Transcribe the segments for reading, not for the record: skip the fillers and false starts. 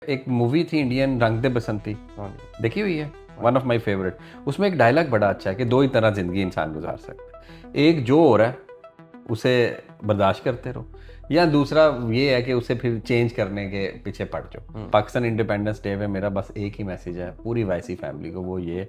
एक मूवी थी इंडियन रंग दे बसंती, देखी हुई है, वन ऑफ माय फेवरेट। उसमें एक डायलॉग बड़ा अच्छा है कि दो ही तरह जिंदगी इंसान गुजार सकता है, एक जो हो रहा है उसे बर्दाश्त करते रहो, या दूसरा ये है कि उसे फिर चेंज करने के पीछे पड़ जाओ। पाकिस्तान इंडिपेंडेंस डे में मेरा बस एक ही मैसेज है पूरी वैसी फैमिली को, वो ये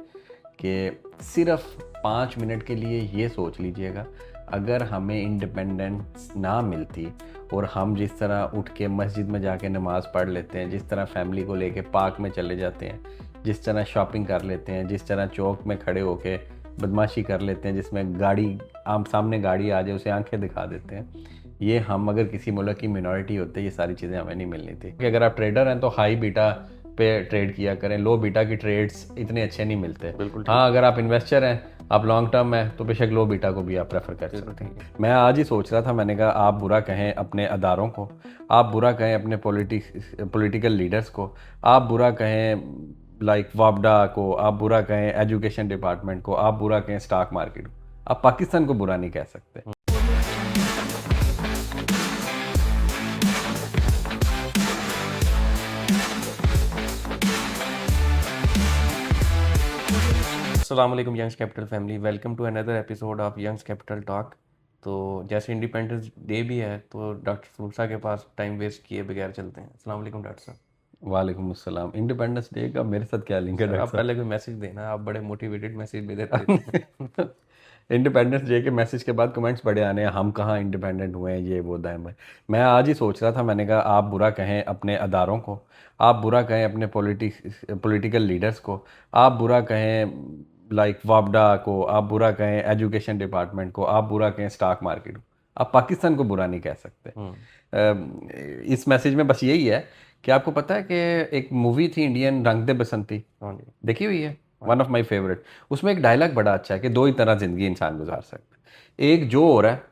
कि सिर्फ 5 मिनट के लिए ये सोच लीजिएगा, अगर हमें इंडिपेंडेंस ना मिलती और हम जिस तरह उठ के मस्जिद में जाके नमाज़ पढ़ लेते हैं, जिस तरह फैमिली को लेके पार्क में चले जाते हैं, जिस तरह शॉपिंग कर लेते हैं, जिस तरह चौक में खड़े होके बदमाशी कर लेते हैं, जिसमें गाड़ी आम सामने गाड़ी आ जाए उसे आंखें दिखा देते हैं, ये हम अगर किसी मुल्क की मिनॉरिटी होते ये सारी चीज़ें हमें नहीं मिलनी थी। कि अगर आप ट्रेडर हैं तो हाई बीटा पे ट्रेड किया करें, लो बीटा की ट्रेड्स इतने अच्छे नहीं मिलते। बिल्कुल। हाँ, अगर आप इन्वेस्टर हैं, आप लॉन्ग टर्म में, तो बेशक लो बीटा को भी आप प्रेफर कर सकते हैं। मैं आज ही सोच रहा था, मैंने कहा आप बुरा कहें अपने अदारों को, आप बुरा कहें अपने पॉलिटिकल लीडर्स को, आप बुरा कहें लाइक वापडा को, आप बुरा कहें एजुकेशन डिपार्टमेंट को, आप बुरा कहें स्टॉक मार्केट को, आप पाकिस्तान को बुरा नहीं कह सकते। अस्सलाम वालेकुम Young's Capital family, welcome to another episode of Young's Capital talk. तो जैसे इंडिपेंडेंस डे भी है तो डॉक्टर फरूसा के पास टाइम वेस्ट किए बगैर चलते हैं। अस्सलाम वालेकुम डॉक्टर साहब। वालेकुम अस्सलाम। इंडिपेंडेंस डे का मेरे साथ क्या लिंक है सर, आप डॉक्टर पहले कोई मैसेज देना, आप बड़े मोटिवेटेड मैसेज भी देते रहते हैं। इंडिपेंडेंस डे के मैसेज के बाद कमेंट्स बड़े आने हैं, हम कहाँ इंडिपेंडेंट हुए हैं, ये वो दाएं बाएं। मैं आज ही सोच रहा था, मैंने कहा आप बुरा कहें अपने अदारों को, आप बुरा कहें अपने पॉलिटिकल लीडर्स को, आप बुरा कहें लाइक वापडा को, आप बुरा कहें एजुकेशन डिपार्टमेंट को, आप बुरा कहें स्टॉक मार्केट को, आप पाकिस्तान को बुरा नहीं कह सकते। इस मैसेज में बस यही है कि आपको पता है कि एक मूवी थी इंडियन रंग दे बसंती, देखी हुई है, वन ऑफ माय फेवरेट। उसमें एक डायलॉग बड़ा अच्छा है कि दो ही तरह ज़िंदगी इंसान गुजार सकता है, एक जो हो रहा है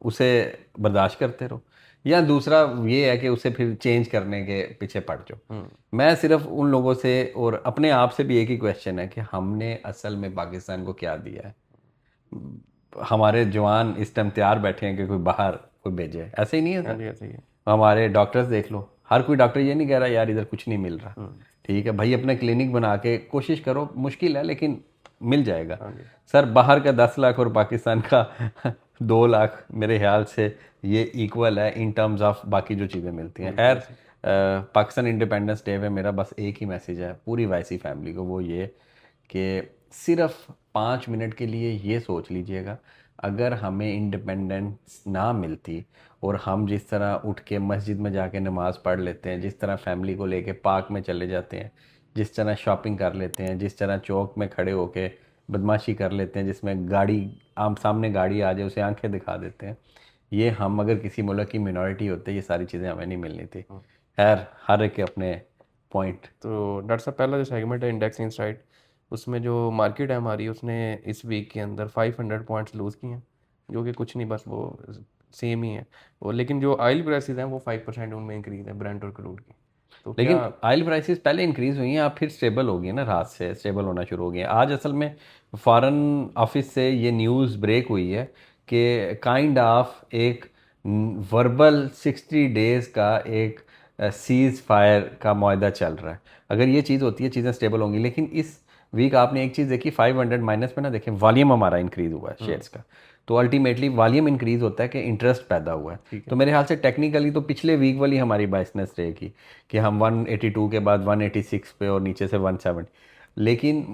उसे बर्दाश्त करते रहो, या दूसरा ये है कि उसे फिर चेंज करने के पीछे पड़ जाओ। मैं सिर्फ उन लोगों से और अपने आप से भी एक ही क्वेश्चन है कि हमने असल में पाकिस्तान को क्या दिया है। हमारे जवान इस टाइम तैयार बैठे हैं कि कोई बाहर कोई भेजे, ऐसे ही नहीं है। हाँ जी, ऐसे ही है। हमारे डॉक्टर्स देख लो, हर कोई डॉक्टर ये नहीं कह रहा यार इधर कुछ नहीं मिल रहा। ठीक है भाई, अपना क्लिनिक बना के कोशिश करो, मुश्किल है लेकिन मिल जाएगा। सर, बाहर का 10 लाख और पाकिस्तान का 2 लाख मेरे ख्याल से ये इक्वल है इन टर्म्स ऑफ बाकी जो चीज़ें मिलती हैं। खैर, पाकिस्तान इंडिपेंडेंस डे में मेरा बस एक ही मैसेज है पूरी वैसी फैमिली को, वो ये कि सिर्फ 5 मिनट के लिए ये सोच लीजिएगा, अगर हमें इंडिपेंडेंस ना मिलती और हम जिस तरह उठ के मस्जिद में जाके नमाज़ पढ़ लेते हैं, जिस तरह फैमिली को लेके पार्क में चले जाते हैं, जिस तरह शॉपिंग कर लेते हैं, जिस तरह चौक में खड़े होके बदमाशी कर लेते हैं, जिसमें गाड़ी आम सामने गाड़ी आ जाए उसे आंखें दिखा देते हैं, ये हम अगर किसी मुल्क की मिनॉरिटी होते ये सारी चीज़ें हमें नहीं मिलनी थी। खैर, हर एक के अपने पॉइंट। तो डॉक्टर साहब, पहला जो सेगमेंट है इंडेक्स इनसाइट, उसमें जो मार्केट है हमारी, उसने इस वीक के अंदर 500 पॉइंट्स लूज़ किए हैं, जो कि कुछ नहीं, बस वो सेम ही है वो। लेकिन जो ऑयल प्राइसेस हैं वो 5% उनमें इंक्रीज है, ब्रेंट और क्रूड की। तो लेकिन क्या ऑयल प्राइसेस पहले इंक्रीज हुई हैं, आप फिर स्टेबल हो गई है ना, रात से स्टेबल होना शुरू हो गई है। आज असल में फॉरेन ऑफिस से ये न्यूज़ ब्रेक हुई है कि काइंड ऑफ एक वर्बल 60 डेज़ का एक सीज़ फायर का मुआहदा चल रहा है। अगर ये चीज़ होती है चीज़ें स्टेबल होंगी। लेकिन इस वीक आपने एक चीज़ देखी, 500 माइनस में ना, देखें वॉल्यूम हमारा इंक्रीज़ हुआ है शेयर्स का, तो अल्टीमेटली वॉल्यूम इंक्रीज होता है कि इंटरेस्ट पैदा हुआ है। तो मेरे ख्याल से टेक्निकली तो पिछले वीक वाली हमारी बाइसनेस रहेगी कि हम 182 के बाद 186 पे और नीचे से 170। लेकिन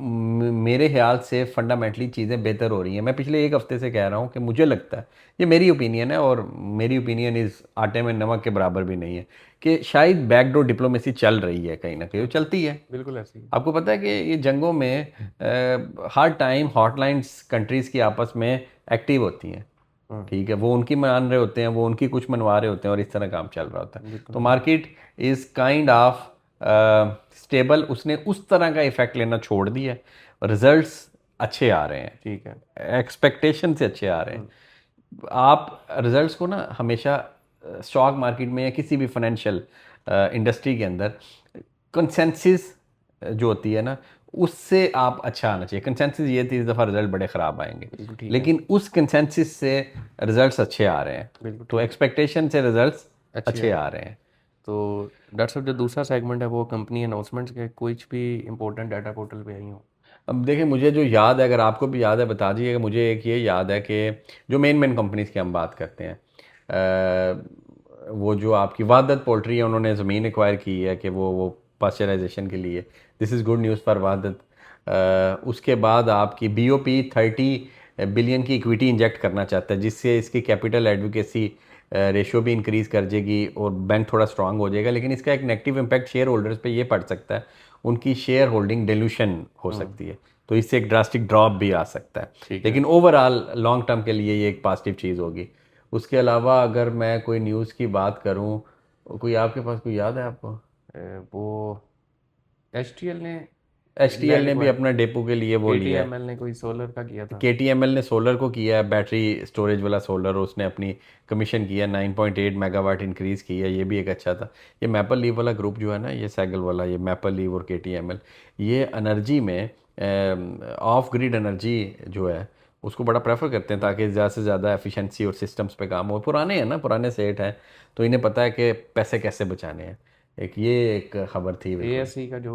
मेरे ख्याल से फंडामेंटली चीज़ें बेहतर हो रही हैं। मैं पिछले एक हफ्ते से कह रहा हूँ कि मुझे लगता है, ये मेरी ओपिनियन है और मेरी ओपिनियन इस आटे में नमक के बराबर भी नहीं है, कि शायद बैकडोर डिप्लोमेसी चल रही है, कहीं ना कहीं वो चलती है। बिल्कुल ऐसी है। आपको पता है कि ये जंगों में हर टाइम हॉटलाइंस कंट्रीज़ की आपस में एक्टिव होती हैं। ठीक है, वो उनकी मान रहे होते हैं, वो उनकी कुछ मनवा रहे होते हैं और इस तरह काम चल रहा होता है। तो market is kind of stable, उसने उस तरह का इफेक्ट लेना छोड़ दिया है, रिजल्ट्स अच्छे आ रहे हैं। ठीक है, एक्सपेक्टेशन से अच्छे आ रहे हैं। आप रिजल्ट्स को ना हमेशा स्टॉक मार्केट में या किसी भी फाइनेंशियल इंडस्ट्री के अंदर कंसेंसस जो होती है ना, उससे आप अच्छा आना चाहिए। कंसेंसस ये थी, इस दफ़ा रिजल्ट बड़े ख़राब आएंगे, लेकिन उस कंसेंसस से रिजल्ट्स अच्छे आ रहे हैं, तो एक्सपेक्टेशन से रिजल्ट्स अच्छे आ रहे हैं। तो डॉक्टर साहब जो दूसरा सेगमेंट है वो कंपनी अनाउंसमेंट्स के, कुछ भी इंपॉर्टेंट डाटा पोर्टल पे आई हो। अब देखिए, मुझे जो याद है, अगर आपको भी याद है बता दीजिएगा। मुझे एक ये याद है कि जो मेन कंपनीज़ की हम बात करते हैं, वो जो आपकी वहादत पोल्ट्री है, उन्होंने ज़मीन एक्वायर की है कि वो पास्चराइजेशन के लिए। This is good news for Wahadat. उसके बाद आपकी BOP 30 बिलियन की इक्विटी इंजेक्ट करना चाहता है, जिससे इसकी कैपिटल एडवोकेसी रेशियो भी इंक्रीज़ कर जाएगी और बैंक थोड़ा स्ट्रांग हो जाएगा। लेकिन इसका एक नेगेटिव इम्पैक्ट शेयर होल्डर्स पे ये पड़ सकता है, उनकी शेयर होल्डिंग डिल्यूशन हो सकती है, तो इससे एक ड्रास्टिक ड्रॉप भी आ सकता है। ठीक है। लेकिन ओवरऑल लॉन्ग टर्म के लिए ये एक पॉजिटिव चीज़ होगी। उसके अलावा अगर मैं कोई न्यूज़ की बात करूं, कोई आपके पास कोई याद है आपको? वो HTL ने HTL लैंड ने भी एक्वायर, अपना डेपो के लिए वो लिया है। KTML ने कोई सोलर का किया था। KTML ने सोलर को किया है, बैटरी स्टोरेज वाला सोलर, उसने अपनी कमीशन किया, 9.8 मेगावाट इंक्रीज़ की है, ये भी एक अच्छा था। ये मैपल लीव वाला ग्रुप जो है ना, ये सैगल वाला, ये मैपल लीव और KTML, ये एनर्जी में ऑफ ग्रिड एनर्जी जो है उसको बड़ा प्रेफर करते हैं, ताकि ज़्यादा से ज़्यादा एफिशिएंसी और सिस्टम्स पे काम हो। पुराने हैं ना, पुराने सेठ हैं, तो इन्हें पता है कि पैसे कैसे बचाने हैं। एक खबर थी बिल्कुल। ASE का जो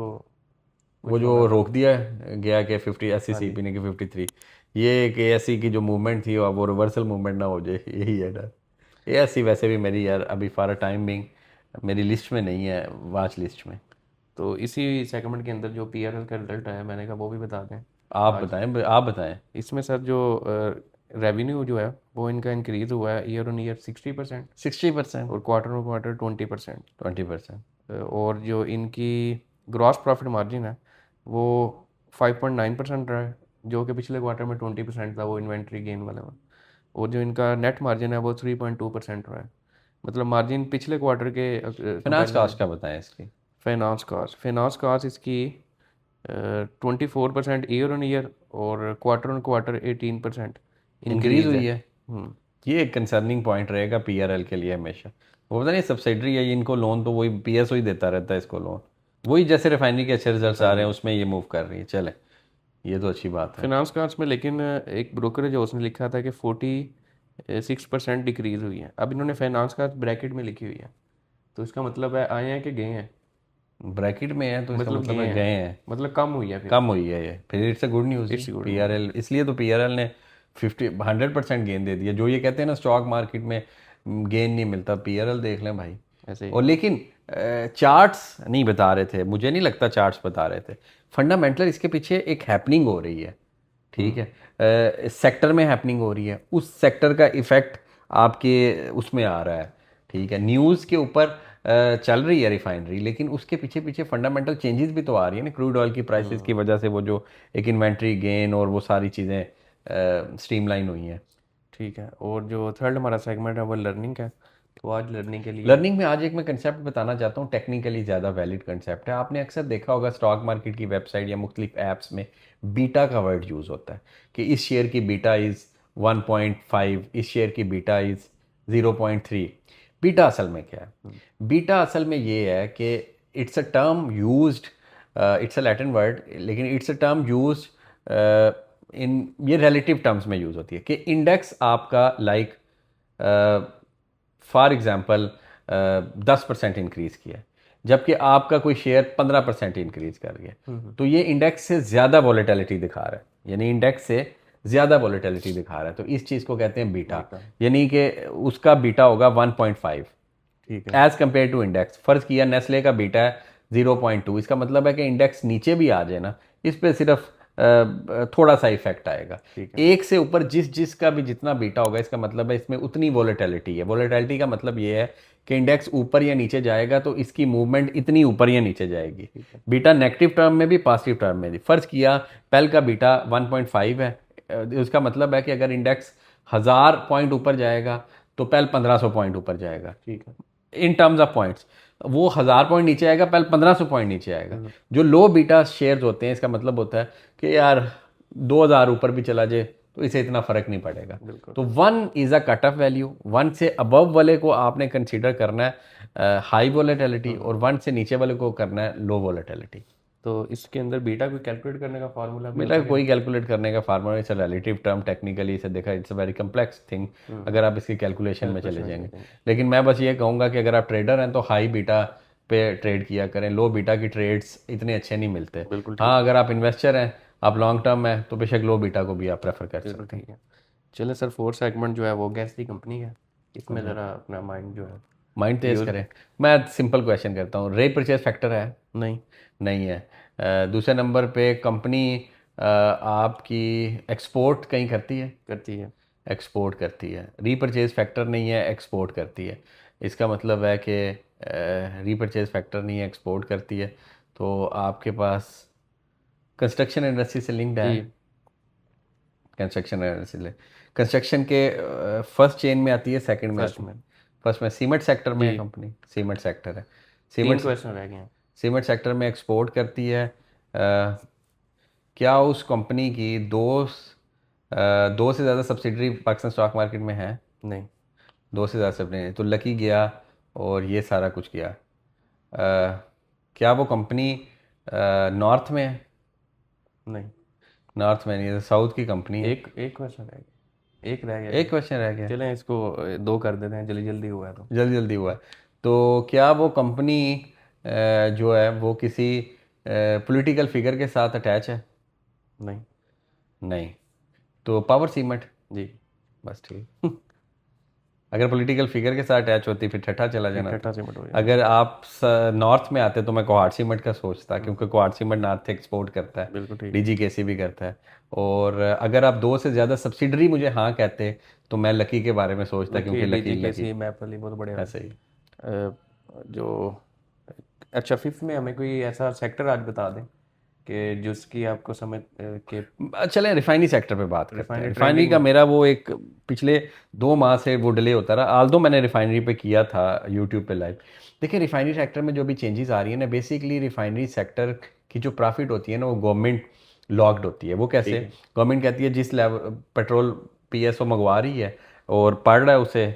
वो कुछ जो होना था। रोक दिया गया कि 80 हाँ जी। CP ने कि 53, ये एक ASE की जो मूवमेंट थी, अब वो रिवर्सल मूवमेंट ना हो जाए, यही है डर। ASE वैसे भी मेरी यार अभी फॉर अ टाइम बिंग मेरी लिस्ट में नहीं है, वॉच लिस्ट में। तो इसी सेगमेंट के अंदर जो PRL का रिजल्ट आया, मैंने कहा वो भी बता दें आप आज। बताएं, आप बताएं। इसमें सर जो रेवेन्यू जो है वो इनका इंक्रीज हुआ है ईयर ऑन ईयर 60%, 60%, और क्वार्टर ऑन क्वार्टर 20%। 20%। और जो इनकी ग्रॉस प्रॉफिट मार्जिन है वो 5.9% रहा है, जो कि पिछले क्वार्टर में 20% था, वो इन्वेंट्री गेन वाले में। और जो इनका नेट मार्जिन है वो 3.2% रहा है। मतलब मार्जिन पिछले क्वार्टर के फिनांस कंपैरिजन कास्ट में। का बताएं इसकी। फाइनेंस कास्ट इसकी 24% ईयर ऑन ईयर, और quarter on quarter 18% increase increase हुई है। है। ये एक कंसर्निंग पॉइंट रहेगा PRL के लिए हमेशा। वो पता नहीं सब्सिडरी है, इनको लोन तो वही PSO ही देता रहता है इसको लोन, वही जैसे रिफाइनरी के अच्छे रिजल्ट्स आ रहे हैं उसमें ये मूव कर रही है। चले, ये तो अच्छी बात है। फाइनेंस कास्ट में लेकिन एक ब्रोकर है जो उसने लिखा था कि 46% डिक्रीज हुई है। अब इन्होंने फाइनेंस कास्ट ब्रैकेट में लिखी हुई है, तो इसका मतलब है आए हैं कि गए हैं। ब्रैकेट में है तो इसका मतलब मतलब गए है हैं, गए हैं, मतलब कम हुई है फिर। कम हुई है ये, फिर इट्स अ गुड न्यूज़ जी। It's good news. PRL इसलिए तो PRL ने 100% गेन दे दिया। जो ये कहते हैं ना स्टॉक मार्केट में गेन नहीं मिलता, PRL देख लें भाई। ऐसे ही। और लेकिन चार्ट्स नहीं बता रहे थे, मुझे नहीं लगता चार्ट्स बता रहे थे। फंडामेंटल इसके पीछे एक हैपनिंग हो रही है, ठीक है, सेक्टर में हैपनिंग हो रही है, उस सेक्टर का इफेक्ट आपके उसमें आ रहा है, ठीक है। न्यूज़ के ऊपर चल रही है रिफाइनरी, लेकिन उसके पीछे पीछे फंडामेंटल चेंजेस भी तो आ रही है ना, क्रूड ऑयल की प्राइसेस की वजह से वो जो एक इन्वेंट्री गेन और वो सारी चीज़ें स्ट्रीमलाइन हुई हैं। ठीक है। और जो थर्ड हमारा सेगमेंट है वो लर्निंग का है। तो आज लर्निंग के लिए लर्निंग में आज एक मैं कंसेप्ट बताना चाहता हूँ, टेक्निकली ज़्यादा वैलिड कंसेप्ट है। आपने अक्सर देखा होगा स्टॉक मार्केट की वेबसाइट या मुख्तलिफ ऐप्स में बीटा का वर्ड यूज़ होता है कि इस शेयर की बीटा इज़ 1.5, इस शेयर की बीटा इज़ 0.3। बीटा असल में क्या है? बीटा असल में ये है कि it's a term used, it's a Latin word, लेकिन it's a term used in, ये रिलेटिव टर्म्स में यूज़ होती है कि इंडेक्स आपका लाइक फॉर एग्ज़ाम्पल 10% इंक्रीज़ किया, जबकि आपका कोई शेयर 15% इंक्रीज़ कर गया, तो ये इंडेक्स से ज़्यादा वॉलेटिलिटी दिखा रहा है, यानी इंडेक्स से ज़्यादा वॉलेटिलिटी दिखा रहा है। तो इस चीज़ को कहते हैं बीटा, बीटा। यानी कि उसका बीटा होगा 1.5 ठीक है। As compare to index. फ़र्ज़ किया नेस्ले का बीटा है 0.2, इसका मतलब है कि इंडेक्स नीचे भी आ जाए ना, इस पर सिर्फ थोड़ा सा इफेक्ट आएगा। ठीक है। एक से ऊपर जिसका भी जितना बीटा होगा, इसका मतलब है इसमें उतनी वॉलेटिलिटी है। वॉलेटिलिटी का मतलब ये है कि इंडेक्स ऊपर या नीचे जाएगा तो इसकी मूवमेंट इतनी ऊपर या नीचे जाएगी। ठीक है। बीटा नेगेटिव टर्म में भी पॉजिटिव टर्म में भी। फ़र्ज़ किया पेल का बीटा 1.5 है, उसका मतलब है कि अगर इंडेक्स 1000 पॉइंट ऊपर जाएगा तो पेल 1500 पॉइंट ऊपर जाएगा ठीक है। In terms of points. वो 1000 पॉइंट नीचे आएगा, पहले 1500 पॉइंट नीचे आएगा। जो लो बीटा शेयर्स होते हैं, इसका मतलब होता है कि यार 2000 ऊपर भी चला जाए तो इसे इतना फर्क नहीं पड़ेगा। बिल्कुल। तो 1 is a cut off value, 1 से अबव वाले को आपने कंसीडर करना है हाई वॉलेटिलिटी, और 1 से नीचे वाले को करना है लो वॉलेटिलिटी। तो इसके अंदर बीटा को कैलकुलेट करने का फार्मूला बेटा कोई कैलकुलेट करने का formula, it's relative term, technically इसे देखा it's a very complex thing अगर आप इसकी कैलकुलेशन में चले जाएंगे। लेकिन मैं बस ये कहूँगा कि अगर आप ट्रेडर हैं तो हाई बीटा पे ट्रेड किया करें, लो बीटा की ट्रेड्स इतने अच्छे नहीं मिलते। बिल्कुल हाँ, अगर आप इन्वेस्टर हैं, आप लॉन्ग टर्म है, तो बेशक लो बीटा को भी आप प्रेफर कर बिल्कुल सकते हैं। ठीक है। चले सर, फोर्थ सेगमेंट जो है वो गैस की कंपनी है, इसमें ज़रा अपना माइंड जो है माइंड तेज यूज़। करें। मैं सिंपल क्वेश्चन करता हूँ, रे परचेज फैक्टर है? नहीं। नहीं है। दूसरे नंबर पे कंपनी आपकी एक्सपोर्ट कहीं करती है? करती है। एक्सपोर्ट करती है। रीपरचेज फैक्टर नहीं है, एक्सपोर्ट करती है। इसका मतलब है कि रीपरचेज फैक्टर नहीं है, एक्सपोर्ट करती है, तो आपके पास कंस्ट्रक्शन इंडस्ट्री से लिंक्ड है। जी। कंस्ट्रक्शन इंडस्ट्री से, कंस्ट्रक्शन के फर्स्ट चेन में आती है, सेकंड में फर्स्ट आती है? में। फर्स्ट में। सीमेंट सेक्टर में है जी। कंपनी? सीमेंट सेक्टर है। 3 सीमेंट क्वेश्चन रह गए हैं। सीमेंट सेक्टर में एक्सपोर्ट करती है। क्या उस कंपनी की दो से ज़्यादा सब्सिडरी पाकिस्तान स्टॉक मार्केट में है? नहीं। दो से ज़्यादा सब्सिडरी, तो लकी गया और ये सारा कुछ गया। क्या वो कंपनी नॉर्थ में है? नहीं। नॉर्थ में नहीं है, साउथ की कंपनी है। एक एक क्वेश्चन रह गया, एक रह गया एक जी। क्वेश्चन रह गया। चलें इसको 2 कर देते हैं, जल्दी जल्दी हुआ है तो। जल्दी जल्दी हुआ है। तो क्या वो कंपनी जो है वो किसी पॉलिटिकल फिगर के साथ अटैच है? नहीं। नहीं। तो पावर सीमेंट। जी। बस ठीक। अगर पॉलिटिकल फिगर के साथ अटैच होती फिर ठट्ठा चला फिर जाना था। ठट्ठा सीमेंट हो जाए। अगर आप नॉर्थ में आते तो मैं कोहाट सीमेंट का सोचता, क्योंकि कोहाट सीमेंट नॉर्थ एक्सपोर्ट करता है, बिल्कुल ठीक। डीजीकेसी भी करता है। और अगर आप दो से ज़्यादा सब्सिडरी मुझे हाँ कहते तो मैं लकी के बारे में सोचता, लकी, क्योंकि लकी लकी डीजीकेसी, मैपली बहुत बड़े ऐसे ही। जो। अच्छा, फिफ्थ में हमें कोई ऐसा सेक्टर आज बता दें कि जिसकी आपको समझ के। चलें रिफाइनरी सेक्टर पे बात करते हैं। रिफाइनरी रिफाइनरी ट्रेंडिंग का में। मेरा वो एक पिछले 2 माह से वो डिले होता रहा, आल्दो मैंने रिफाइनरी पे किया था यूट्यूब पे लाइव। देखिए रिफाइनरी सेक्टर में जो भी चेंजेस आ रही है ना, बेसिकली रिफाइनरी सेक्टर की जो प्रॉफिट होती है ना, वो गवर्नमेंट लॉक्ड होती है। वो कैसे? ठीक है। गवर्नमेंट कहती है जिस लेवल पेट्रोल पीएसओ मंगवा रही है और पड़ रहा है उसे,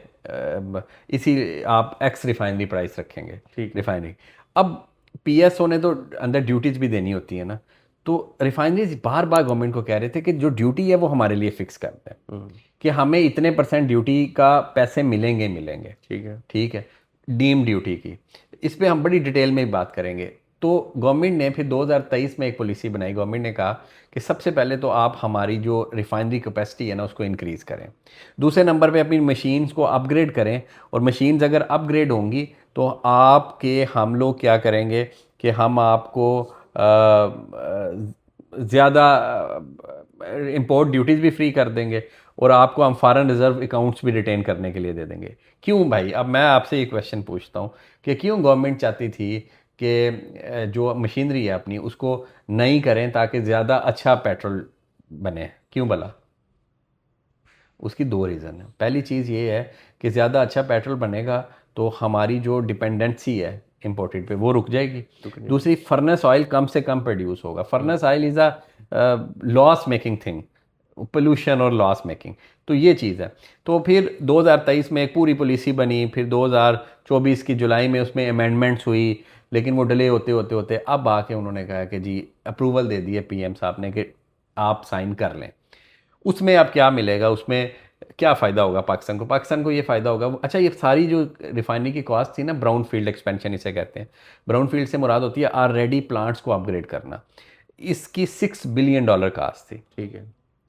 इसी आप एक्स रिफाइनरी प्राइस रखेंगे ठीक है। रिफाइनरी। अब पीएसओ ने तो अंदर ड्यूटीज भी देनी होती है ना, तो रिफाइनरीज बार बार गवर्नमेंट को कह रहे थे कि जो ड्यूटी है वो हमारे लिए फिक्स कर दें, कि हमें इतने % ड्यूटी का पैसे मिलेंगे मिलेंगे। ठीक है। ठीक है, डीम ड्यूटी की। इस पे हम बड़ी डिटेल में बात करेंगे। तो गवर्नमेंट ने फिर 2023 में एक पॉलिसी बनाई। गवर्नमेंट ने कहा कि सबसे पहले तो आप हमारी जो रिफाइनरी कैपेसिटी है ना उसको इंक्रीज़ करें। दूसरे नंबर पे अपनी मशीन्स को अपग्रेड करें, और मशीन्स अगर अपग्रेड होंगी तो आपके हम लोग क्या करेंगे कि हम आपको ज़्यादा इंपोर्ट ड्यूटीज़ भी फ्री कर देंगे, और आपको हम फॉरेन रिजर्व अकाउंट्स भी रिटेन करने के लिए दे देंगे। क्यों भाई? अब मैं आपसे एक क्वेश्चन पूछता हूँ कि क्यों गवर्नमेंट चाहती थी कि जो मशीनरी है अपनी उसको नई करें ताकि ज़्यादा अच्छा पेट्रोल बने? क्यों भला? उसकी 2 रीज़न है। पहली चीज़ ये है कि ज़्यादा अच्छा पेट्रोल बनेगा तो हमारी जो डिपेंडेंसी है इम्पोर्टेड पे वो रुक जाएगी। दूसरी, फर्नेस ऑयल कम से कम प्रोड्यूस होगा। Furnace oil is a loss making thing, pollution और लॉस मेकिंग। तो ये चीज़ है। तो फिर 2023 में एक पूरी पॉलिसी बनी, फिर 2024 की जुलाई में उसमें अमेंडमेंट्स हुई, लेकिन वो डिले होते होते होते अब आके उन्होंने कहा कि जी अप्रूवल दे दिए पीएम साहब ने कि आप साइन कर लें। उसमें अब क्या मिलेगा, उसमें क्या फ़ायदा होगा पाकिस्तान को? पाकिस्तान को ये फ़ायदा होगा, अच्छा ये सारी जो रिफाइनरी की कॉस्ट थी ना, ब्राउन फील्ड एक्सपेंशन इसे कहते हैं। ब्राउन फील्ड से मुराद होती है ऑलरेडी प्लांट्स को अपग्रेड करना। इसकी $6 बिलियन कास्ट थी। ठीक है।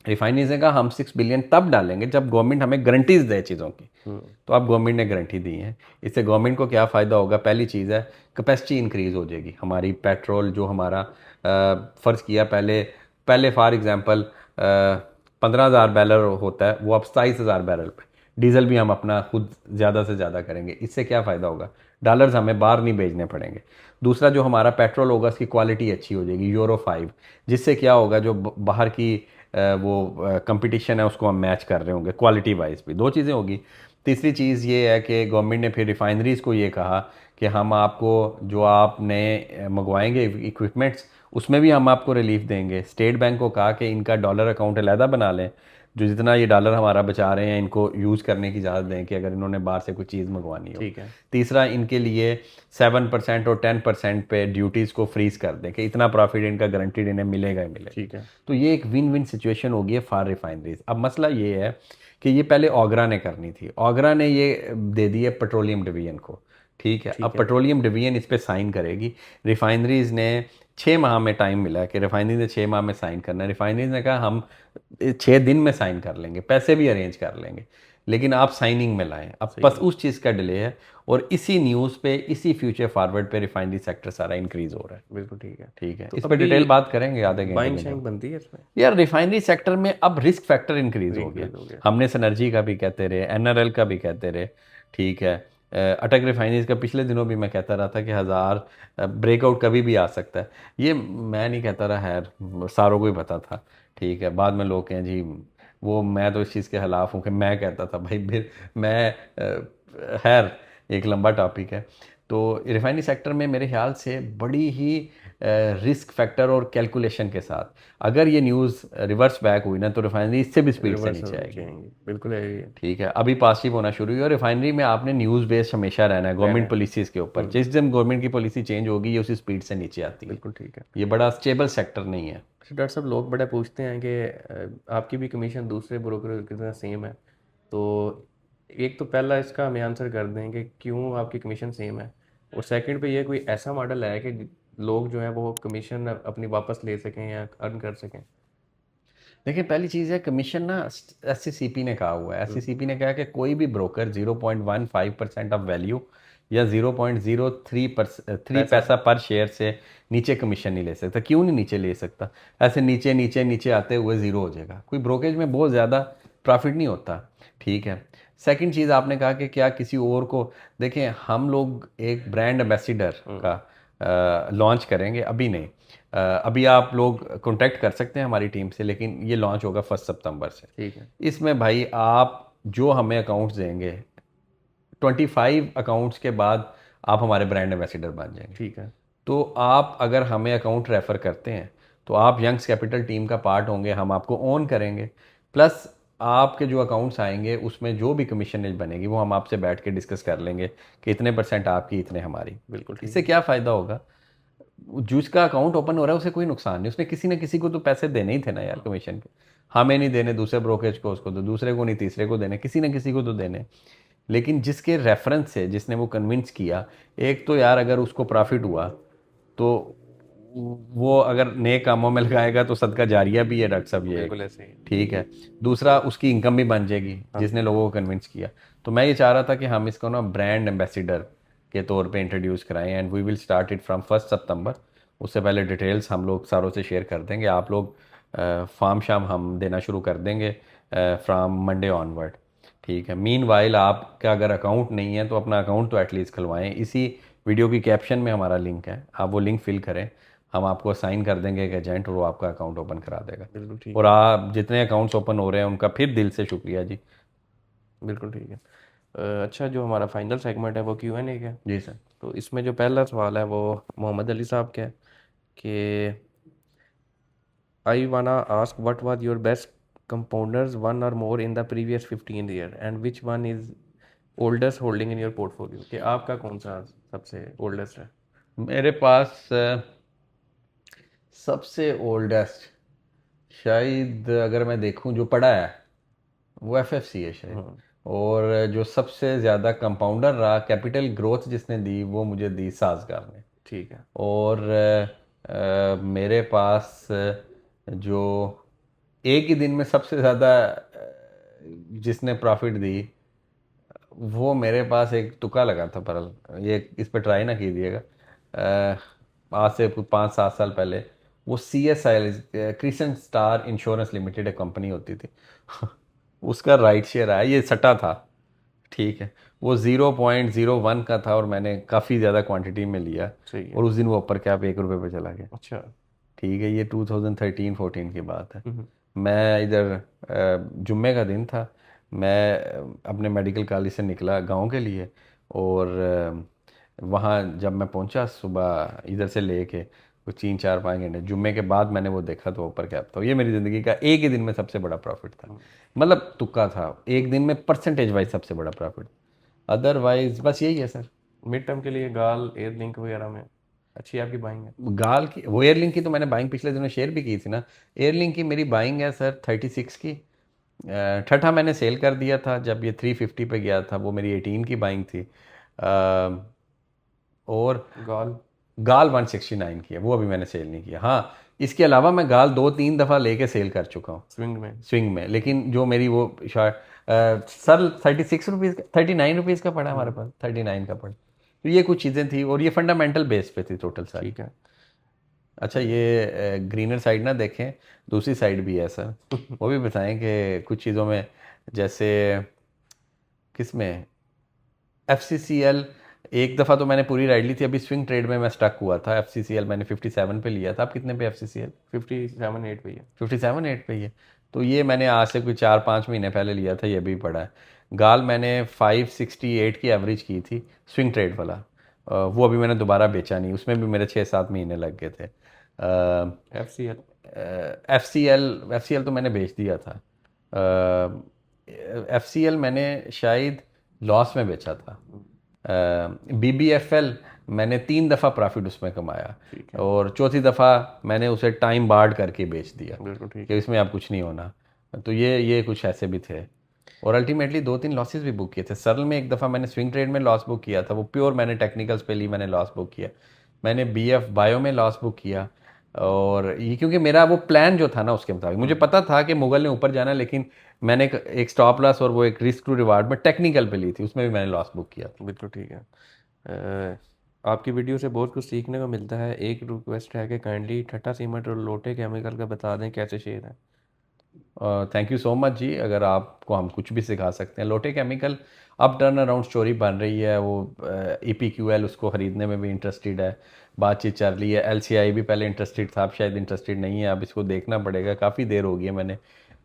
रिफाइनरीज ने कहा हम 6 बिलियन तब डालेंगे जब गवर्नमेंट हमें गारंटीज दे चीज़ों की। तो अब गवर्नमेंट ने गारंटी दी है। इससे गवर्नमेंट को क्या फ़ायदा होगा? पहली चीज़ है कैपेसिटी इंक्रीज़ हो जाएगी हमारी। पेट्रोल जो हमारा फ़र्ज़ किया पहले पहले फॉर एग्ज़ाम्पल 15,000 बैरल होता है, वो अब 27,000 बैरल पे। डीजल भी हम अपना खुद ज़्यादा से ज़्यादा करेंगे। इससे क्या फ़ायदा होगा? डॉलर्स हमें बाहर नहीं भेजने पड़ेंगे। दूसरा, जो हमारा पेट्रोल होगा उसकी क्वालिटी अच्छी हो जाएगी, यूरो 5, जिससे क्या होगा जो बाहर की वो कंपटीशन है उसको हम मैच कर रहे होंगे क्वालिटी वाइज भी। 2 चीज़ें होगी। तीसरी चीज़ ये है कि गवर्नमेंट ने फिर रिफाइनरीज़ को ये कहा कि हम आपको जो आप नए मंगवाएंगे इक्विपमेंट्स उसमें भी हम आपको रिलीफ देंगे। स्टेट बैंक को कहा कि इनका डॉलर अकाउंट अलहदा बना लें जो जितना ये डॉलर हमारा बचा रहे हैं इनको यूज़ करने की इजाज़त दें कि अगर इन्होंने बाहर से कोई चीज़ मंगवानी हो। ठीक है। तीसरा, इनके लिए 7% और 10% पे ड्यूटीज़ को फ्रीज कर दें कि इतना प्रॉफिट इनका गारंटीड इन्हें मिलेगा ही मिलेगा। ठीक है। तो ये एक विन विन सिचुएशन होगी है फॉर रिफाइनरीज। अब मसला ये है कि ये पहले ओगरा ने करनी थी, ओगरा ने ये दे दी है पेट्रोलियम डिवीजन को। ठीक है, अब ठीक है। पेट्रोलियम डिवीजन इस पर साइन करेगी। रिफाइनरीज ने 6 माह में टाइम मिला है कि रिफाइनरी ने 6 माह में साइन करना है। रिफाइनरीज ने कहा हम 6 दिन में साइन कर लेंगे, पैसे भी अरेंज कर लेंगे, लेकिन आप साइनिंग में लाएं। अब सही बस है। उस चीज़ का डिले है, और इसी न्यूज़ पे, इसी फ्यूचर फॉरवर्ड पे रिफाइनरी सेक्टर सारा इंक्रीज हो रहा है। बिल्कुल ठीक है। ठीक है, तो इस पे अभी डिटेल बात करेंगे आधे घंटे बाइंग में शाइंग जब। बनती है इसमें? यार रिफाइनरी सेक्टर में अब रिस्क फैक्टर इंक्रीज हो गया। इंक्रीज हो गया। हमने सिनर्जी का भी कहते रहे, एनआरएल का भी कहते रहे। ठीक है, अटक रिफाइनरीज का पिछले दिनों भी मैं कहता रहा था कि 1000 ब्रेकआउट कभी भी आ सकता है। ये मैं नहीं कहता रहा, है सारों को ही पता था। ठीक है, बाद में लोग कहें जी वो, मैं तो इस चीज़ के खिलाफ हूँ कि मैं कहता था भाई, फिर मैं खैर एक लंबा टॉपिक है। तो रिफाइनरी सेक्टर में मेरे ख्याल से बड़ी ही रिस्क फैक्टर और कैलकुलेशन के साथ अगर ये न्यूज़ रिवर्स बैक हुई ना, तो रिफाइनरी इससे भी स्पीड से रिवर्स नीचे हो आएगी। जाएंगे, बिल्कुल है ये। ठीक है, अभी पॉजिटिव होना शुरू हुई, और रिफाइनरी में आपने न्यूज़ बेस्ड हमेशा रहना है रहना गवर्नमेंट है। पॉलिसीज़ के ऊपर। जिस दिन गवर्नमेंट की पॉलिसी चेंज होगी ये उसी स्पीड से नीचे आती है। बिल्कुल ठीक है। ये बड़ा स्टेबल सेक्टर नहीं है। अच्छा डॉक्टर साहब, लोग बड़ा पूछते हैं कि आपकी भी कमीशन दूसरे ब्रोकर की तरह सेम है, तो एक तो पहला इसका हमें आंसर कर दें कि क्यों आपकी कमीशन सेम है, और सेकंड पे ये कोई ऐसा मॉडल है कि लोग जो है वो कमीशन अपनी वापस ले सकें या अर्न कर सकें? देखिए, पहली चीज़ है कमीशन ना, एससीसीपी ने कहा हुआ है। एससीसीपी ने कहा कि कोई भी ब्रोकर 0.15% ऑफ वैल्यू या 0.03 पैसा। पैसा पर शेयर से नीचे कमीशन नहीं ले सकता। क्यों नहीं नीचे ले सकता? ऐसे नीचे नीचे नीचे आते हुए ज़ीरो हो जाएगा। कोई ब्रोकेज में बहुत ज़्यादा प्रॉफिट नहीं होता। ठीक है, सेकंड चीज़ आपने कहा कि क्या किसी और को, देखें हम लोग एक ब्रांड एम्बेसडर का लॉन्च करेंगे, अभी नहीं। अभी आप लोग कांटेक्ट कर सकते हैं हमारी टीम से, लेकिन ये लॉन्च होगा 1 सितंबर से। ठीक है। इसमें भाई आप जो हमें अकाउंट्स देंगे, 25 अकाउंट्स के बाद आप हमारे ब्रांड एम्बेसडर बन जाएंगे। ठीक है। तो आप अगर हमें अकाउंट रेफ़र करते हैं तो आप यंग्स कैपिटल टीम का पार्ट होंगे, हम आपको ओन करेंगे। प्लस आपके जो अकाउंट्स आएंगे उसमें जो भी कमीशन बनेगी वो हम आपसे बैठ के डिस्कस कर लेंगे कि इतने % आपकी, इतने हमारी। बिल्कुल ठीक इससे है। क्या फ़ायदा होगा? जिसका अकाउंट ओपन हो रहा है उसे कोई नुकसान नहीं, उसने किसी न किसी को तो पैसे देने ही थे ना यार कमीशन के। हमें नहीं देने, दूसरे ब्रोकरेज को उसको दो, दूसरे को नहीं तीसरे को देने, किसी न किसी को तो देने। लेकिन जिसके रेफरेंस से जिसने वो कन्विंस किया, एक तो यार अगर उसको प्रॉफिट हुआ तो वो अगर नेक कामों में लगाएगा तो सदका जारिया भी है डॉक्टर साहब ये एक। बिल्कुल ऐसे ही। ठीक है, दूसरा उसकी इनकम भी बन जाएगी हाँ। जिसने लोगों को कन्विंस किया। तो मैं ये चाह रहा था कि हम इसको ना ब्रांड एम्बेसडर के तौर पे इंट्रोड्यूस कराएं, and we will start it from 1 सितंबर। उससे पहले डिटेल्स हम लोग सारों से शेयर कर देंगे। आप लोग फार्म शाम हम देना शुरू कर देंगे फ्रॉम मंडे ऑनवर्ड। ठीक है, मीन वाइल आपका अगर अकाउंट नहीं है तो अपना अकाउंट तो एटलीस्ट खुलवाएं। इसी वीडियो की कैप्शन में हमारा लिंक है, आप वो लिंक फिल करें, हम आपको असाइन कर देंगे एक एजेंट और वो आपका अकाउंट ओपन करा देगा। बिल्कुल ठीक और है। आप जितने अकाउंट्स ओपन हो रहे हैं उनका फिर दिल से शुक्रिया जी। बिल्कुल ठीक है। अच्छा, जो हमारा फाइनल सेगमेंट है वो Q&A का है। जी सर। तो इसमें जो पहला सवाल है वो मोहम्मद अली साहब का है कि I wanna ask what was your best compounders one और more in the previous 15 year and which one is oldest holding in your portfolio, कि आपका कौन सा सबसे ओल्डेस्ट है? मेरे पास सबसे ओल्डेस्ट शायद अगर मैं देखूं जो पड़ा है वो एफएफसी है शायद। हाँ। और जो सबसे ज़्यादा कंपाउंडर रहा, कैपिटल ग्रोथ जिसने दी, वो मुझे दी साजगार ने। ठीक है। और मेरे पास जो एक ही दिन में सबसे ज़्यादा जिसने प्रॉफिट दी, वो मेरे पास एक तुक्का लगा था, पर ये इस पर ट्राई ना कीजिएगा। आज से 5-7 साल पहले वो CSI crescent star insurance limited एक कंपनी होती थी उसका राइट शेयर आया, ये सट्टा था। ठीक है, वो 0.01 का था और मैंने काफ़ी ज़्यादा क्वांटिटी में लिया, सही है। और उस दिन वो ऊपर क्या ₹1 पे चला गया। अच्छा। ठीक है, ये 2013-14 की बात है। हम्म। मैं इधर जुम्मे का दिन था, मैं अपने मेडिकल कॉलेज से निकला गांव के लिए, और वहाँ जब मैं पहुँचा सुबह इधर से लेके कुछ 3 4 5 घंटे, जुम्मे के बाद मैंने वो देखा तो ऊपर कैप था। ये मेरी ज़िंदगी का एक ही दिन में सबसे बड़ा प्रॉफिट था, मतलब तुक्का था, एक दिन में परसेंटेज वाइज सबसे बड़ा प्रॉफिट। अदरवाइज बस यही है सर। मिड टर्म के लिए गाल, एयर लिंक वगैरह में अच्छी आपकी बाइंग है? गाल की, वो एयरलिंक की तो मैंने बाइंग पिछले दिनों शेयर भी की थी ना। एयरलिंक की मेरी बाइंग है सर 36 की। ठट्ठा मैंने सेल कर दिया था जब ये 350 पे गया था, वो मेरी 18 की बाइंग थी। और गाल गाल 169 की है, वो अभी मैंने सेल नहीं किया। हाँ, इसके अलावा मैं गाल 2 3 दफ़ा लेके सेल कर चुका हूँ स्विंग में? स्विंग में, लेकिन जो मेरी वो शार्ट सर 36 रुपीज़ का, 39 रुपीज़ का पड़ा हमारे पास, 39 का पड़ा। तो ये कुछ चीज़ें थी, और ये फंडामेंटल बेस पे थी टोटल सारी। ठीक है। अच्छा, ये ग्रीनर साइड ना देखें, दूसरी साइड भी है सर, वो भी बताएं कि कुछ चीज़ों में, जैसे किस में, FCCL। एक दफ़ा तो मैंने पूरी राइड ली थी, अभी स्विंग ट्रेड में मैं स्टक हुआ था। FCCL मैंने 57 पे लिया था। आप कितने पे FCCL? 57-8 भैया। 57 8 पे ही है। तो ये मैंने आज से कोई 4 5 महीने पहले लिया था, ये भी पड़ा है। गाल मैंने 568 की एवरेज की थी, स्विंग ट्रेड वाला। वो अभी मैंने दोबारा बेचा नहीं, उसमें भी मेरे 6 7 महीने लग गए थे। FCL? एफ सी एल तो मैंने बेच दिया था। FCL मैंने शायद लॉस में बेचा था। BBFL मैंने 3 दफ़ा प्रॉफिट उसमें कमाया, ठीक है, और चौथी दफ़ा मैंने उसे टाइम बार्ड करके बेच दिया बिल्कुल ठीक कि है। इसमें अब कुछ नहीं होना। तो ये कुछ ऐसे भी थे, और अल्टीमेटली 2 3 लॉसेस भी बुक किए थे। सरल में एक दफ़ा मैंने स्विंग ट्रेड में लॉस बुक किया था, वो प्योर मैंने टेक्निकल्स पे ली, मैंने लॉस बुक किया। मैंने BF बायो में लॉस बुक किया, और ये क्योंकि मेरा वो प्लान जो था ना उसके मुताबिक, मुझे पता था कि मुगल ने ऊपर जाना, लेकिन मैंने एक स्टॉप लॉस और वो एक रिस्क टू रिवार्ड में टेक्निकल पे ली थी, उसमें भी मैंने लॉस बुक किया था। बिल्कुल ठीक है। आपकी वीडियो से बहुत कुछ सीखने को मिलता है। एक रिक्वेस्ट है कि काइंडली ठट्टा सीमेंट और लोटे केमिकल का बता दें कैसे शेयर है। थैंक यू सो मच जी, अगर आपको हम कुछ भी सिखा सकते हैं। लोटे केमिकल अब टर्न अराउंड स्टोरी बन रही है, वो EPQL उसको ख़रीदने में भी इंटरेस्टेड है, बातचीत चल रही है। LCI भी पहले इंटरेस्टेड था, अब शायद इंटरेस्टेड नहीं है, अब इसको देखना पड़ेगा। काफ़ी देर हो गई है मैंने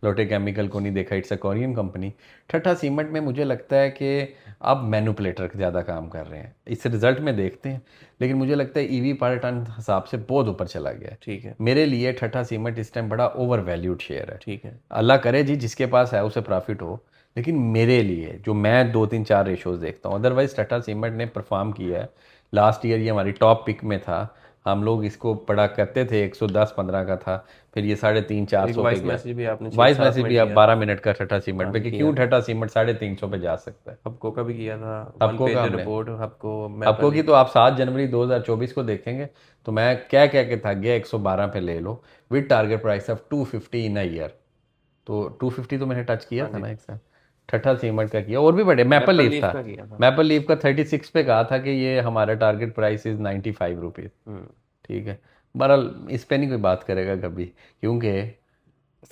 लोटे केमिकल को नहीं देखा, इट्स अ कोरियन कंपनी। ठट्ठा सीमेंट में मुझे लगता है कि अब मैनुपुलेटर ज़्यादा काम कर रहे हैं, इस रिज़ल्ट में देखते हैं, लेकिन मुझे लगता है EV पर टन हिसाब से बहुत ऊपर चला गया है। ठीक है, मेरे लिए ठट्ठा सीमेंट इस टाइम बड़ा ओवर वैल्यूड शेयर है। ठीक है। अल्लाह करे जी जिसके पास है उसे प्रॉफिट हो, लेकिन मेरे लिए जो मैं 2 3 4 रेशोज़ देखता हूँ, अदरवाइज टाटा सीमेंट ने परफॉर्म किया है। लास्ट ईयर ये हमारी टॉप पिक में था, हम लोग इसको पड़ा करते थे, 110 15 का था, फिर ये 350 एक 400 पे वॉइस गया। मैसेज भी आपने छः वाइस सात मैसेज भी मिनट अब किया 12 मिनट का टाटा सीमेंट हाँ पे जी कि किया क्यों था। टाटा सीमेंट 350 पे जा सकता है। हबको का भी किया था, वन आपको का पेज हमने, रिपोर्ट हबको आपको मैपल। की तो आप 7 जनवरी 2024 को देखेंगे, तो मैं कह के थक गया 112 पे ले लो, with target price of 250 in a year. तो 250 तो मैंने टच किया हाँ था जी, ना एक साथ। ठट्ठा सीमेंट का किया, और भी बड़े, मैपल मैपल लीफ लीफ था। का किया था। मैपल लीफ का 36 पे कहा था कि ये हमारा टारगेट प्राइस इज़ 95 रुपीज़। हम्म। ठीक है, बहरहाल इस पे नहीं कोई बात करेगा कभी, क्योंकि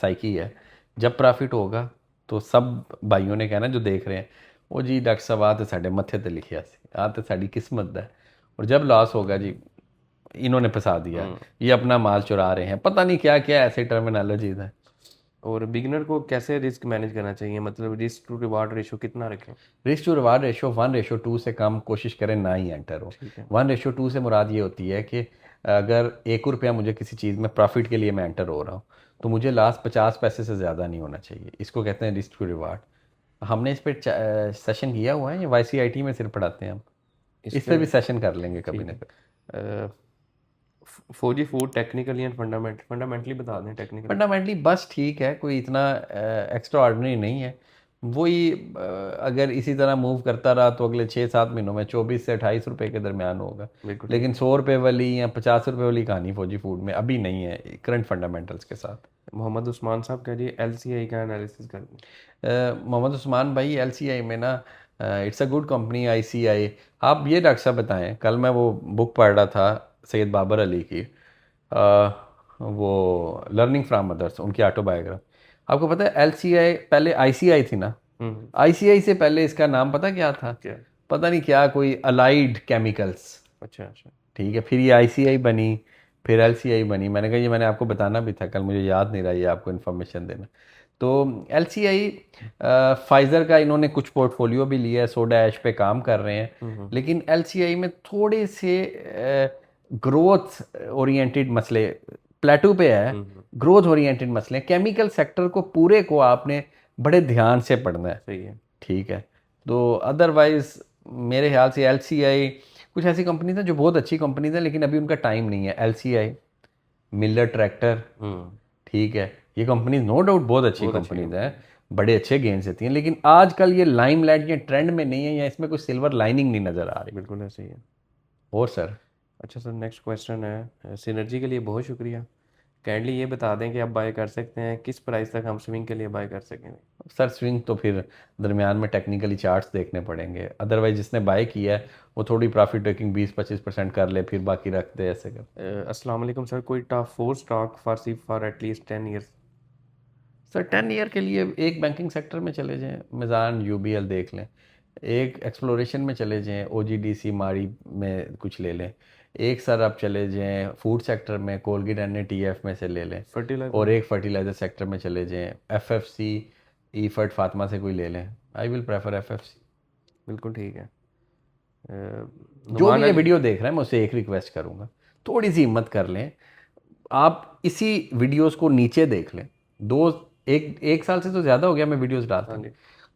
साइकी है। जब प्रॉफिट होगा तो सब भाइयों ने कहना जो देख रहे हैं, वो जी डॉक्टर साहब आ तो साढ़े मत्थे ते लिखिया सी, आ तो साड़ी किस्मत दा है। और जब लॉस होगा जी, इन्होंने फंसा दिया, हम्म। ये अपना माल चुरा रहे हैं, पता नहीं क्या क्या ऐसे टर्मिनोलॉजी है। और बिगिनर को कैसे रिस्क मैनेज करना चाहिए, मतलब रिस्क टू रिवार्ड रेशो कितना रखें? रिस्क टू रिवार्ड रेशो 1:2 से कम कोशिश करें ना ही एंटर हो। ठीक है। 1:2 से मुराद ये होती है कि अगर 1 रुपया मुझे किसी चीज़ में प्रॉफिट के लिए मैं एंटर हो रहा हूँ, तो मुझे लास्ट 50 पैसे से ज़्यादा नहीं होना चाहिए। इसको कहते हैं रिस्क टू रिवार्ड। हमने इस पर सेशन किया हुआ है, या YCIT में सिर्फ पढ़ाते हैं हम? इस इस पे पर भी सेशन कर लेंगे कभी ठीक ना है। कभी। फौजी फूड टेक्निकली एंड फंडामेंटली बता दें टेक्निकली। फंडामेंटली बस ठीक है, कोई इतना एक्स्ट्रा ऑर्डिनरी नहीं है। वही अगर इसी तरह मूव करता रहा तो अगले 6 7 महीनों में 24 से 28 रुपए के दरमियान होगा। बिल्कुल ठीक लेकिन 100 रुपये वाली या 50 रुपये वाली कहानी फौजी फूड में अभी नहीं है, करंट फंडामेंटल्स के साथ। है। मोहम्मद उस्मान साहब कह रही LCI का एनालिसिस कर दें। मोहम्मद उस्मान भाई, LCI में ना, it's a good company ICI। आप ये डॉक्टर साहब बताएं, कल मैं वो बुक पढ़ रहा था सैयद बाबर अली की, वो लर्निंग फ्रॉम अदर्स, उनकी ऑटोबायोग्राफी। आपको पता है LCI पहले ICI थी ना? हम्म। ICI से पहले इसका नाम पता क्या था? क्या? पता नहीं क्या, कोई अलाइड केमिकल्स। अच्छा अच्छा। ठीक है, फिर ये ICI बनी, फिर LCI बनी। मैंने कहा ये मैंने आपको बताना भी था कल, मुझे याद नहीं रहा ये आपको इन्फॉर्मेशन देना। तो LCI, फाइज़र का इन्होंने कुछ पोर्टफोलियो भी लिया है, सोडा ऐश पे काम कर रहे हैं, हम्म। लेकिन LCI में थोड़े से ग्रोथ ओरिएंटेड मसले प्लेटू पे है, ग्रोथ ओरिएंटेड मसले। केमिकल सेक्टर को पूरे को आपने बड़े ध्यान से पढ़ना है, सही है। ठीक है। तो अदरवाइज मेरे ख्याल से एलसीआई, कुछ ऐसी कंपनीज हैं जो बहुत अच्छी कंपनीज हैं लेकिन अभी उनका टाइम नहीं है। एलसीआई, मिलर ट्रैक्टर, ठीक है, ये कंपनीज नो डाउट बहुत अच्छी बहुत अच्छी कंपनीज हैं, बड़े अच्छे गेन्स देती हैं, लेकिन आजकल ये लाइमलाइट या ट्रेंड में नहीं है, या इसमें कोई सिल्वर लाइनिंग नहीं नज़र आ रही। बिल्कुल ऐसे ही है। और सर, अच्छा सर, नेक्स्ट क्वेश्चन है, सिनर्जी के लिए बहुत शुक्रिया। काइंडली ये बता दें कि आप बाय कर सकते हैं, किस प्राइस तक हम स्विंग के लिए बाय कर सकेंगे? सर स्विंग तो फिर दरमियान में टेक्निकली चार्ट्स देखने पड़ेंगे, अदरवाइज जिसने बाय किया है वो थोड़ी प्रॉफिट टेकिंग 20-25% कर ले, फिर बाकी रख दे, ऐसे कर। अस्सलाम वालेकुम सर, कोई top 4 stock for at least 10 years? Sir 10 year के लिए एक बैंकिंग सेक्टर में चले जाएं, मिज़ान यूबीएल देख लें। एक एक्सप्लोरेशन में चले जाएं, ओजीडीसी मारी में कुछ ले लें। एक सर आप चले जाएं फूड सेक्टर में, कोलगेट एनएटीएफ में से ले लें। और फर्टिलाइजर? एक फर्टिलाइजर सेक्टर में चले जाएं, एफएफसी ईफर्ट फातिमा से कोई ले लें। I will prefer FFC. बिल्कुल ठीक है। जो नुमान भी ये अली, वीडियो देख रहे हैं मैं उससे एक रिक्वेस्ट करूंगा, थोड़ी सी हिम्मत कर लें, आप इसी वीडियोस को नीचे देख लें। एक साल से तो ज़्यादा हो गया मैं वीडियोस डालता हाँ हूँ। जी,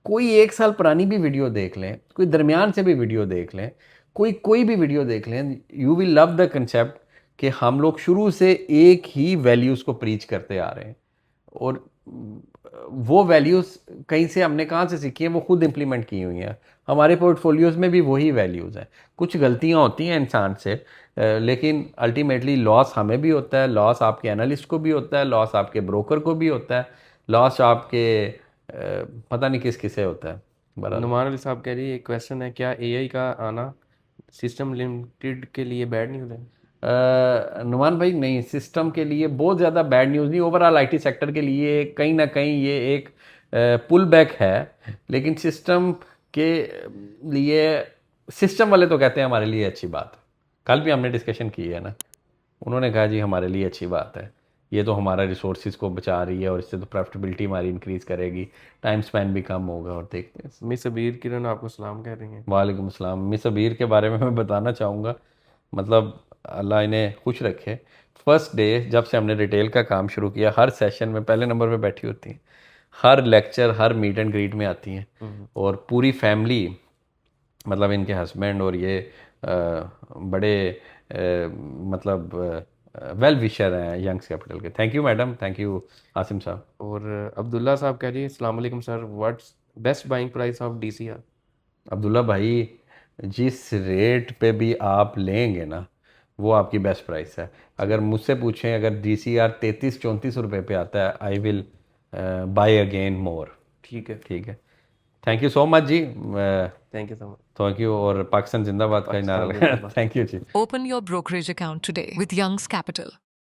कोई एक साल पुरानी भी वीडियो देख लें, कोई दरमियान से भी वीडियो देख लें, कोई भी वीडियो देख लें, you will love the concept कि हम लोग शुरू से एक ही वैल्यूज़ को प्रीच करते आ रहे हैं, और वो वैल्यूज़ कहीं से हमने कहाँ से सीखी है, वो खुद इम्प्लीमेंट की हुई हैं। हमारे पोर्टफोलियोज़ में भी वही वैल्यूज़ हैं। कुछ गलतियाँ होती हैं इंसान से, लेकिन अल्टीमेटली लॉस हमें भी होता है, लॉस आपके एनालिस्ट को भी होता है, लॉस आपके ब्रोकर को भी होता है, लॉस आपके पता नहीं किस किसे होता है। बराबर। नुमान अली साहब कह रही है, एक क्वेश्चन है, क्या एआई का आना सिस्टम लिमिटेड के लिए बैड न्यूज़ है? नुमान भाई नहीं, सिस्टम के लिए बहुत ज़्यादा बैड न्यूज़ नहीं, ओवरऑल आईटी सेक्टर के लिए कहीं ना कहीं ये एक पुल बैक है, लेकिन सिस्टम के लिए, सिस्टम वाले तो कहते हैं हमारे लिए अच्छी बात है। कल भी हमने डिस्कशन की है ना, उन्होंने कहा जी हमारे लिए अच्छी बात है, ये तो हमारा रिसोर्सिस को बचा रही है और इससे तो प्रॉफिटेबिलिटी हमारी इंक्रीज़ करेगी, टाइम स्पेंड भी कम होगा। और देखते हैं। मिस अबीर किरण आपको सलाम कह रही हैं। वालेकुम अस्सलाम। मिस अबीर के बारे में मैं बताना चाहूँगा, मतलब अल्लाह इन्हें खुश रखे। फर्स्ट डे जब से हमने रिटेल का काम शुरू किया, हर सेशन में पहले नंबर पे बैठी होती हैं, हर लेक्चर हर मीट एंड ग्रीट में आती हैं, और पूरी फैमिली, मतलब इनके हस्बैंड और ये बड़े मतलब वेल विशर हैं यंग्स कैपिटल के। Thank you madam, thank you Asim साहब। और अब्दुल्ला साहब कह रही है, अस्सलाम वालेकुम sir, what's best buying price of DCR? Abdullah भाई, जिस रेट पे भी आप लेंगे ना वो आपकी बेस्ट प्राइस है। अगर मुझसे पूछें, अगर DCR 33-34 रुपये पे आता है, I will buy again more. ठीक है, ठीक है, थैंक यू सो मच जी। Thank you so much. Thank you, और पाकिस्तान जिंदाबाद का ही नारा पाकिस्तान लगाया। जिंदाबाद। थैंक यू जी। Open your brokerage account today with Young's Capital.